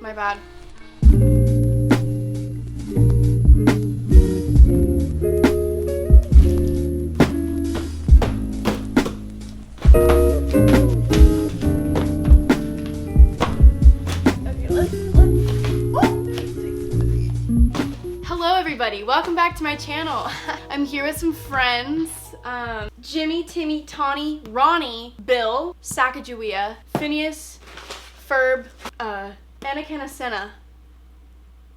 my bad. Hello everybody, welcome back to my channel. I'm here with some friends. Jimmy, Timmy, Tawny, Ronnie, Bill, Sacagawea, Phineas, Ferb, Anakin Senna,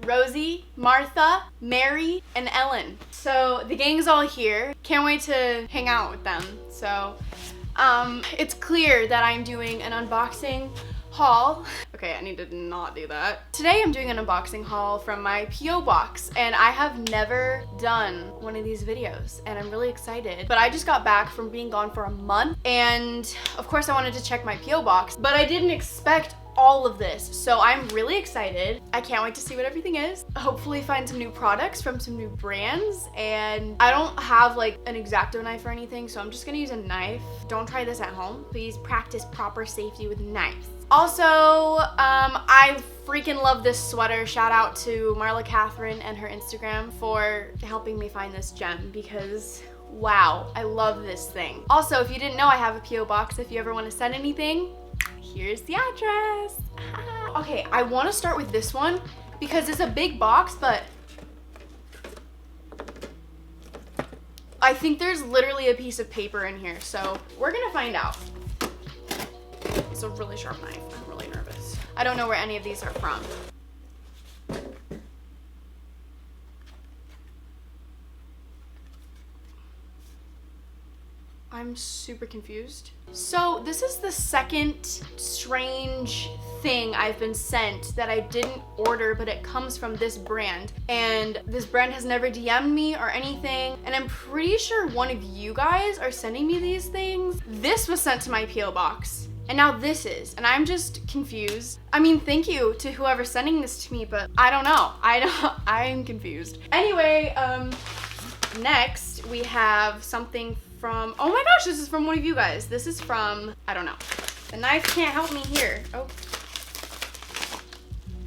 Rosie, Martha, Mary, and Ellen. So the gang's all here. Can't wait to hang out with them. So it's clear that I'm doing an unboxing haul. Okay, I need to not do that. Today I'm doing an unboxing haul from my P.O. box, and I have never done one of these videos, and I'm really excited. But I just got back from being gone for a month, and of course I wanted to check my P.O. box, but I didn't expect all of this, so I'm really excited. I can't wait to see what everything is. Hopefully find some new products from some new brands, and I don't have like an X-Acto knife or anything, so I'm just gonna use a knife. Don't try this at home. Please practice proper safety with knives. Also, I freaking love this sweater. Shout out to Marla Catherine and her Instagram for helping me find this gem, because wow, I love this thing. Also, if you didn't know, I have a P.O. box. If you ever want to send anything, here's the address. Okay, I want to start with this one because it's a big box, but I think there's literally a piece of paper in here, so we're gonna find out. It's a really sharp knife. I'm really nervous. I don't know where any of these are from. I'm super confused. So this is the second strange thing I've been sent that I didn't order, but it comes from this brand. And this brand has never DM'd me or anything. And I'm pretty sure one of you guys are sending me these things. This was sent to my P.O. box. And now this is, and I'm just confused. I mean, thank you to whoever's sending this to me, but I don't know. I'm confused. Anyway, next we have something from, oh my gosh, this is from one of you guys. This is from, I don't know. The knife can't help me here.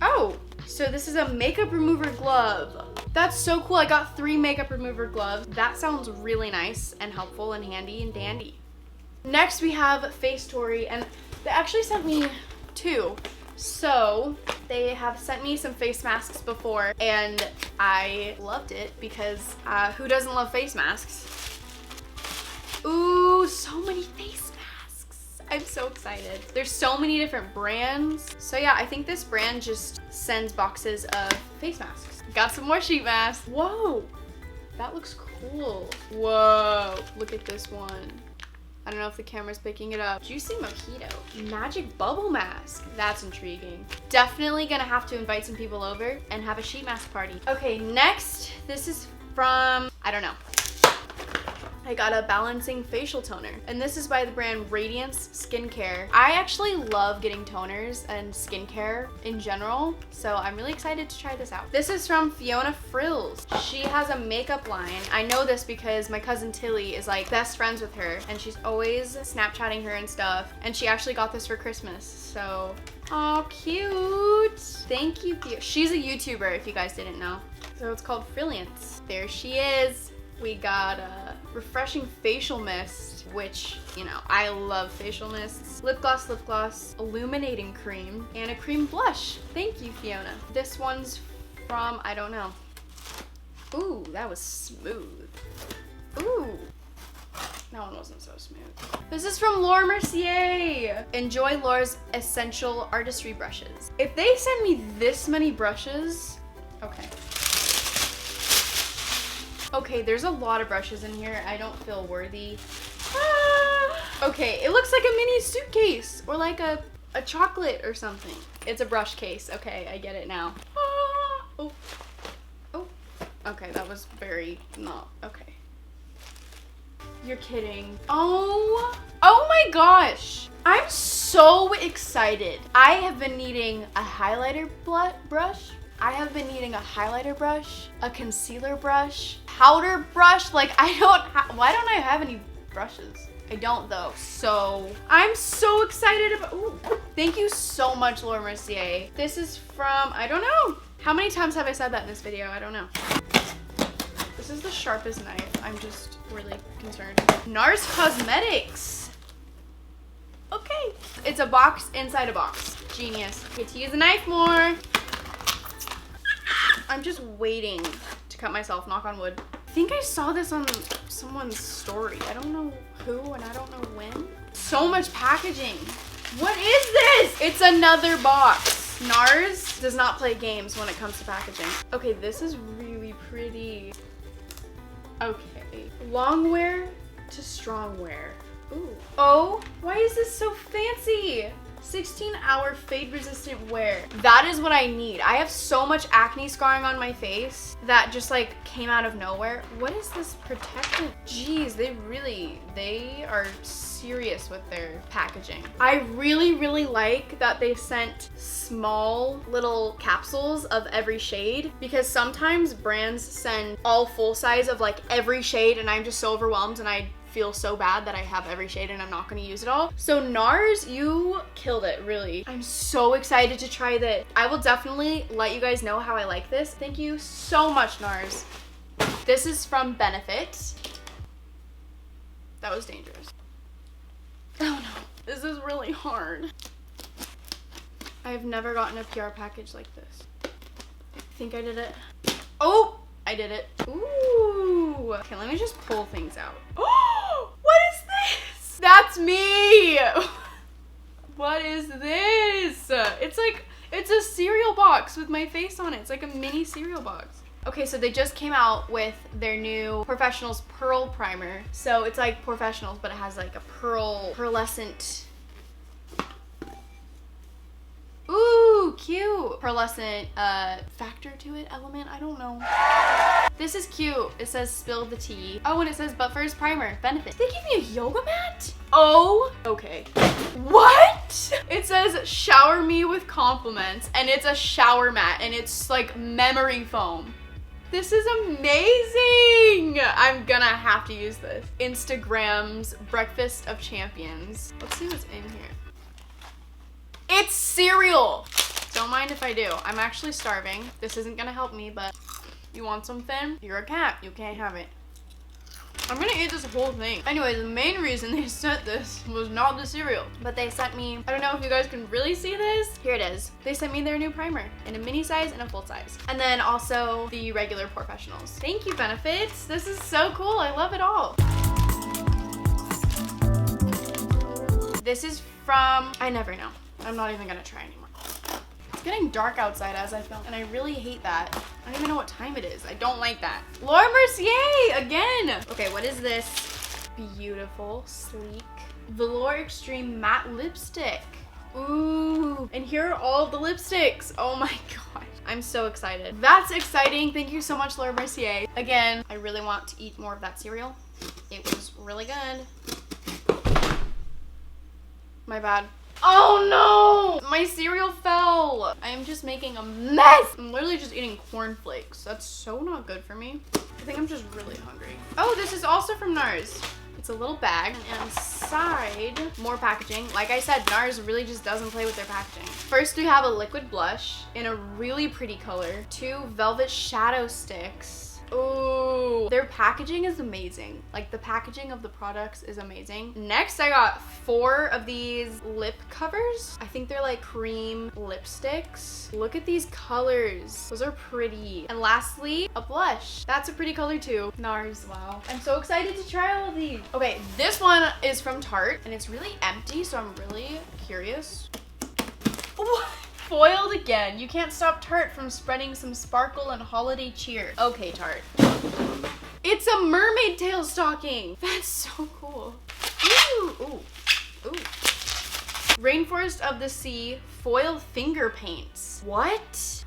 Oh, so this is a makeup remover glove. That's so cool. I got 3 makeup remover gloves. That sounds really nice and helpful and handy and dandy. Next we have Face Story, and they actually sent me 2. So they have sent me some face masks before, and I loved it because who doesn't love face masks? Ooh, so many face masks. I'm so excited. There's so many different brands. So yeah, I think this brand just sends boxes of face masks. Got some more sheet masks. Whoa, that looks cool. Whoa, look at this one. I don't know if the camera's picking it up. Juicy Mojito. Magic Bubble Mask. That's intriguing. Definitely gonna have to invite some people over and have a sheet mask party. Okay, next, this is from, I don't know. I got a balancing facial toner, and this is by the brand Radiance Skincare. I actually love getting toners and skincare in general, so I'm really excited to try this out. This is from Fiona Frills. She has a makeup line. I know this because my cousin Tilly is like best friends with her, and she's always Snapchatting her and stuff, and she actually got this for Christmas, so oh, cute. Thank you. She's a YouTuber, if you guys didn't know. So it's called Frilliance. There she is. We got a refreshing facial mist, which, you know, I love facial mists. Lip gloss, illuminating cream, and a cream blush. Thank you, Fiona. This one's from, I don't know. Ooh, that was smooth. Ooh, that one wasn't so smooth. This is from Laura Mercier. Enjoy Laura's Essential Artistry Brushes. If they send me this many brushes, okay. Okay, there's a lot of brushes in here. I don't feel worthy. Okay, it looks like a mini suitcase or like a chocolate or something. It's a brush case. Okay, I get it now. Oh. Okay, that was very not okay. You're kidding. Oh my gosh. I'm so excited. I have been needing a highlighter brush. I have been needing a highlighter brush, a concealer brush, powder brush. Like, why don't I have any brushes? I don't though, so I'm so excited about, ooh. Thank you so much, Laura Mercier. This is from, I don't know. How many times have I said that in this video? I don't know. This is the sharpest knife. I'm just really concerned. NARS Cosmetics. Okay. It's a box inside a box. Genius. Get to use a knife more. I'm just waiting to cut myself, knock on wood. I think I saw this on someone's story. I don't know who and I don't know when. So much packaging. What is this? It's another box. NARS does not play games when it comes to packaging. Okay, this is really pretty. Okay. Long wear to strong wear. Ooh. Oh, why is this so fancy? 16-hour fade resistant wear. That is what I need. I have so much acne scarring on my face that just like came out of nowhere. What is this protectant? Jeez, they are serious with their packaging. I really like that they sent small little capsules of every shade, because sometimes brands send all full size of like every shade and I'm just so overwhelmed and I feel so bad that I have every shade and I'm not gonna use it all. So NARS, you killed it, really. I'm so excited to try this. I will definitely let you guys know how I like this. Thank you so much, NARS. This is from Benefit. That was dangerous. Oh no, this is really hard. I've never gotten a PR package like this. I think I did it. Oh, I did it. Ooh. Okay, let me just pull things out. Oh, what is this? That's me. What is this? It's a cereal box with my face on it. It's like a mini cereal box. Okay, so they just came out with their new Professionals Pearl Primer. So it's like Professionals, but it has like a pearlescent. Ooh, cute. Pearlescent factor to it, element, I don't know. This is cute. It says spill the tea. Oh, and it says but first primer, Benefit. They give me a yoga mat? Oh, okay. What? It says shower me with compliments, and it's a shower mat, and it's like memory foam. This is amazing. I'm gonna have to use this. Instagram's Breakfast of Champions. Let's see what's in here. It's cereal. Don't mind if I do. I'm actually starving. This isn't gonna help me, but you want something? You're a cat. You can't have it. I'm gonna eat this whole thing. Anyway, the main reason they sent this was not the cereal, but they sent me, I don't know if you guys can really see this. Here it is. They sent me their new primer in a mini size and a full size. And then also the regular Professionals. Thank you, Benefits. This is so cool. I love it all. This is from, I never know. I'm not even gonna try anymore. It's getting dark outside as I film, and I really hate that. I don't even know what time it is. I don't like that. Laura Mercier, again. Okay, what is this? Beautiful, sleek, Velour Extreme Matte Lipstick. Ooh, and here are all the lipsticks. Oh my gosh, I'm so excited. That's exciting. Thank you so much, Laura Mercier. Again, I really want to eat more of that cereal. It was really good. My bad. Oh no! My cereal fell! I am just making a mess! I'm literally just eating cornflakes. That's so not good for me. I think I'm just really hungry. Oh, this is also from NARS. It's a little bag, and inside, more packaging. Like I said, NARS really just doesn't play with their packaging. First, we have a liquid blush in a really pretty color. 2 velvet shadow sticks. Ooh, their packaging is amazing. Like, the packaging of the products is amazing. Next, I got 4 of these lip covers. I think they're like cream lipsticks. Look at these colors. Those are pretty. And lastly, a blush. That's a pretty color too. NARS, wow. I'm so excited to try all of these. Okay, this one is from Tarte, and it's really empty, so I'm really curious. What? Foiled again. You can't stop Tarte from spreading some sparkle and holiday cheer. Okay, Tarte. It's a mermaid tail stocking. That's so cool. Ooh, ooh, ooh. Rainforest of the Sea foil finger paints. What?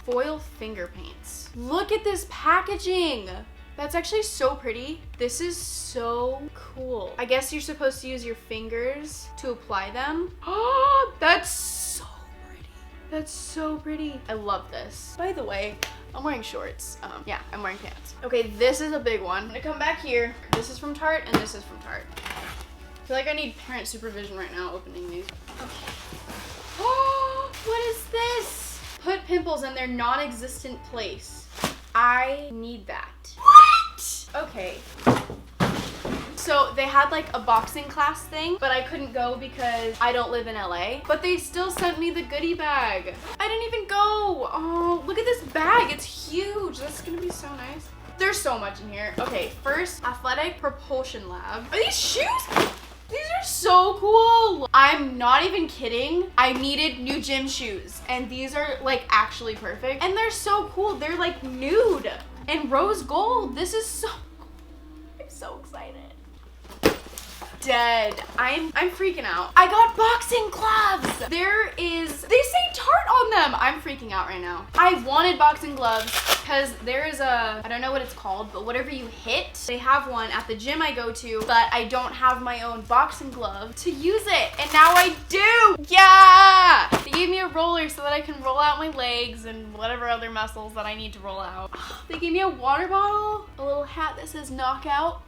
Foil finger paints. Look at this packaging. That's actually so pretty. This is so cool. I guess you're supposed to use your fingers to apply them. Oh, that's so That's so pretty. I love this. By the way, I'm wearing shorts. Yeah, I'm wearing pants. Okay, this is a big one. I'm gonna come back here. This is from Tarte, and this is from Tarte. feel like I need parent supervision right now opening these. Okay. Oh, what is this? Put pimples in their non-existent place. I need that. What? Okay. So they had like a boxing class thing, but I couldn't go because I don't live in LA. But they still sent me the goodie bag. I didn't even go. Oh, look at this bag. It's huge. That's gonna be so nice. There's so much in here. Okay, first, athletic propulsion lab. Are these shoes? These are so cool. I'm not even kidding. I needed new gym shoes and these are like actually perfect. And they're so cool. They're like nude and rose gold. This is so cool. I'm so excited. Dead. I'm freaking out. I got boxing gloves. They say Tarte on them. I'm freaking out right now. I wanted boxing gloves because there is I don't know what it's called, but whatever you hit, they have one at the gym I go to, but I don't have my own boxing glove to use it. And now I do. Yeah. They gave me a roller so that I can roll out my legs and whatever other muscles that I need to roll out. They gave me a water bottle, a little hat that says knockout,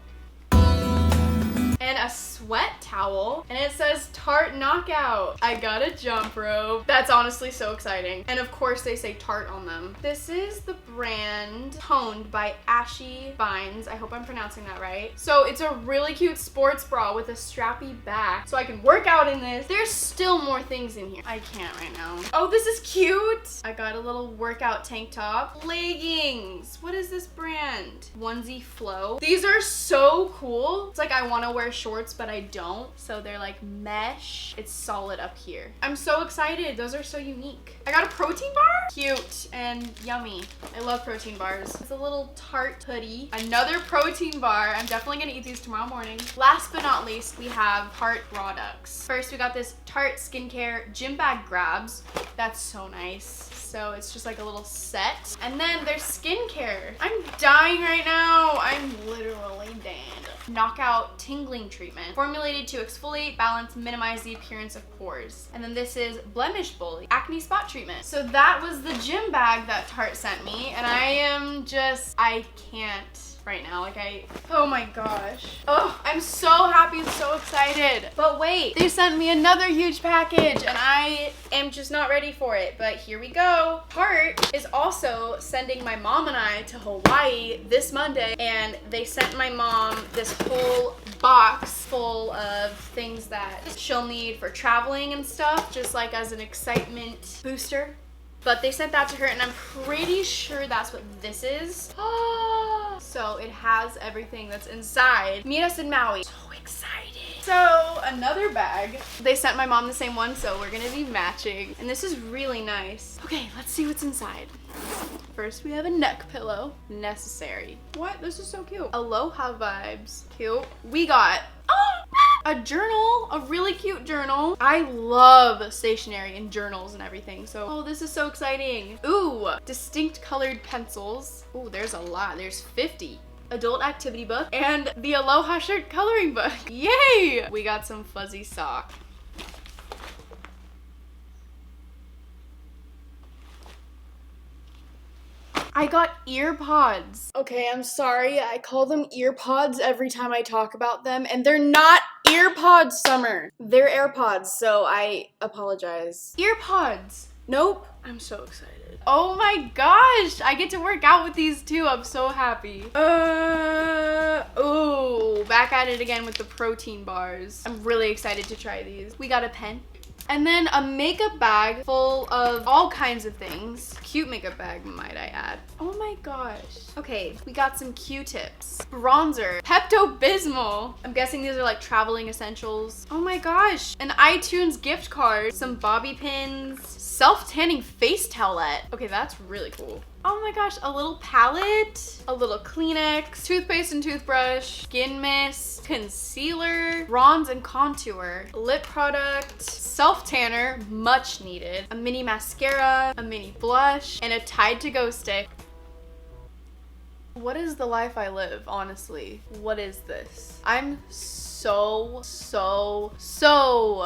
and a sweat towel, and it says Tarte Knockout. I got a jump rope. That's honestly so exciting. And of course they say Tarte on them. This is the brand Toned by Ashy Vines. I hope I'm pronouncing that right. So it's a really cute sports bra with a strappy back so I can work out in this. There's still more things in here. I can't right now. Oh, this is cute. I got a little workout tank top. Leggings. What is this brand? Onesie Flow. These are so cool. It's like I want to wear shorts, but I don't. So they're like mesh. It's solid up here. I'm so excited. Those are so unique. I got a protein bar. Cute and yummy. I love protein bars. It's a little Tarte hoodie. Another protein bar. I'm definitely gonna eat these tomorrow morning. Last but not least, we have Tarte products. First, we got this Tarte skincare gym bag grabs. That's so nice. So it's just like a little set. And then there's skincare. I'm dying right now. I'm literally dead. Knockout tingling treatment, formulated to exfoliate, balance, minimize the appearance of pores. And then this is blemish bully, acne spot treatment. So that was the gym bag that Tarte sent me, and I can't right now. Oh my gosh. Oh, I'm so happy and so excited. But wait, they sent me another huge package and I am just not ready for it. But here we go. Tarte is also sending my mom and I to Hawaii this Monday, and they sent my mom this whole box full of things that she'll need for traveling and stuff, just like as an excitement booster. But they sent that to her, and I'm pretty sure that's what this is. So it has everything that's inside. Meet us in Maui. So excited. So another bag. They sent my mom the same one, so we're gonna be matching. And this is really nice. Okay, let's see what's inside. First, we have a neck pillow. Necessary. What? This is so cute. Aloha vibes. Cute. We got a journal, a really cute journal. I love stationery and journals and everything. So, oh, this is so exciting. Ooh, distinct colored pencils. Ooh, there's a lot. There's 50. Adult activity book and the Aloha shirt coloring book. Yay! We got some fuzzy sock. I got ear pods. Okay, I'm sorry. I call them ear pods every time I talk about them, and they're not ear pods, Summer. They're AirPods, so I apologize. Ear pods. Nope. I'm so excited. Oh my gosh, I get to work out with these too. I'm so happy. Ooh, back at it again with the protein bars. I'm really excited to try these. We got a pen. And then a makeup bag full of all kinds of things. Cute makeup bag, might I add. Oh my gosh. Okay, we got some Q-tips, bronzer, Pepto-Bismol. I'm guessing these are like traveling essentials. Oh my gosh, an iTunes gift card, some bobby pins, self-tanning face towelette. Okay, that's really cool. Oh my gosh, a little palette, a little Kleenex, toothpaste and toothbrush, skin mist, concealer, bronze and contour, lip product, self-tanner, much needed, a mini mascara, a mini blush, and a Tide to Go stick. What is the life I live, honestly? What is this? I'm so so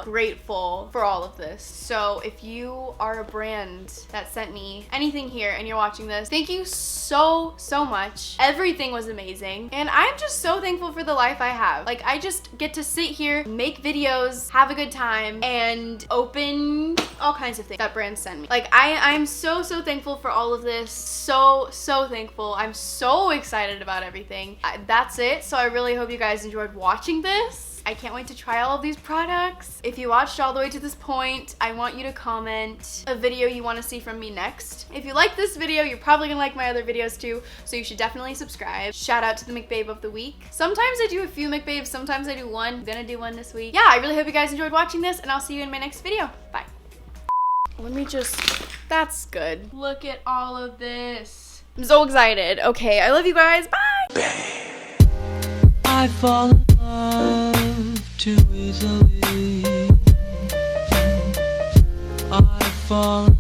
grateful for all of this. So if you are a brand that sent me anything here and you're watching this, thank you so much. Everything was amazing. And I'm just so thankful for the life I have. Like, I just get to sit here, make videos, have a good time, and open all kinds of things that brands send me. Like, I'm so thankful for all of this. So thankful. I'm so excited about everything. That's it. So I really hope you guys enjoyed watching this. I can't wait to try all of these products. If you watched all the way to this point, I want you to comment a video you want to see from me next. If you like this video, you're probably gonna like my other videos too, so you should definitely subscribe. Shout out to the McBabe of the week. Sometimes I do a few McBabes, sometimes I do one. I'm gonna do one this week. Yeah, I really hope you guys enjoyed watching this, and I'll see you in my next video. Bye. Let me just, that's good. Look at all of this. I'm so excited. Okay, I love you guys. Bye. I fall in love too easily. I fall